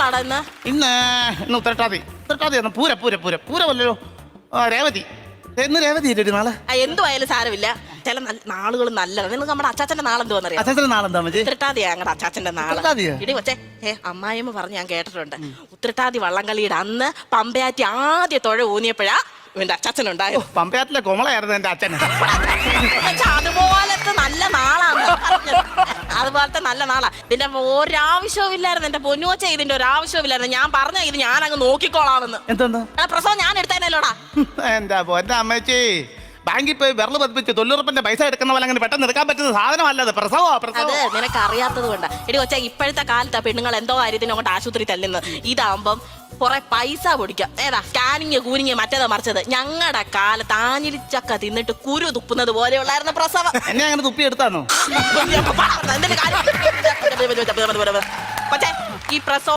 പ്രസവമാടാ ഇന്ന്? ഇന്ന് ഉത്രട്ടാതി പൂരമല്ലല്ലോ. രേവതി ഇന്ന് രേവതി ഇല്ലേ നാളെ? എന്തുവായാലും സാരമില്ല. ചില നാളുകൾ നല്ലതാണ്. നിങ്ങൾക്ക് നമ്മുടെ അച്ചാച്ചന്റെ നാളെന്തുവാന്നറിയാം? അച്ഛന്റെ നാളെന്താ മതി? ഉത്രട്ടാതിയാ ഞങ്ങളുടെ അച്ചാച്ചന്റെ നാളെ. ഇടി കൊച്ചേ, അമ്മായിയമ്മ പറഞ്ഞ് ഞാൻ കേട്ടിട്ടുണ്ട്. ഉത്രട്ടാതി വള്ളംകളിയുടെ അന്ന് പമ്പയാറ്റി ആദ്യ തുഴ ഊന്നിയപ്പോഴാ എന്റെ അച്ചാച്ചനുണ്ടായത്. പമ്പയാറ്റിലെ കൊമളയായിരുന്നു എന്റെ അച്ഛൻ. അതുപോലത്തെ നല്ല നാളാണ്. അതുപോലത്തെ നല്ല നാളാ. ഇതിന്റെ ഒരാവശ്യവും ഇല്ലായിരുന്നു. എന്റെ പൊന്നുവച്ച ഇതിന്റെ ഒരാവശ്യവും ഇല്ലായിരുന്നു. ഞാൻ പറഞ്ഞ ഇത് ഞാൻ അങ്ങ് നോക്കിക്കോളാമെന്ന്. എന്താ പ്രസവം ഞാൻ എടുത്തേനല്ലോടാ. എന്താ എന്റെ അമ്മച്ചി, ബാങ്കിൽ പോയി വിരൽ പതിപ്പിച്ച് തൊഴിലുറപ്പിന്റെ പൈസ എടുക്കുന്ന പോലെ അങ്ങനെ പെട്ടെന്ന് എടുക്കാൻ പറ്റുന്ന സാധനമല്ലത് പ്രസവം. അത് നിനക്ക് അറിയാത്തത് കൊണ്ടാ. എടി കൊച്ചാ, ഇപ്പോഴത്തെ കാലത്താ പെണ്ണുങ്ങൾ എന്തോ കാര്യത്തിന് അങ്ങോട്ട് ആശുപത്രി തല്ലുന്നത്. ഇതാകുമ്പം കുറെ പൈസ പൊടിക്കാം. ഏതാ സ്കാനിങ് കൂനിങ് മറ്റേതാ മറിച്ചത്. ഞങ്ങളുടെ കാലത്ത് ആഞ്ഞിലിച്ചക്ക തിന്നിട്ട് കുരു തുപ്പുന്നത് പോലെയുള്ളായിരുന്നു പ്രസവം. എന്നെ അങ്ങനെ തുപ്പി എടുത്താന്നോ? കൊച്ചേ, ഈ പ്രസവം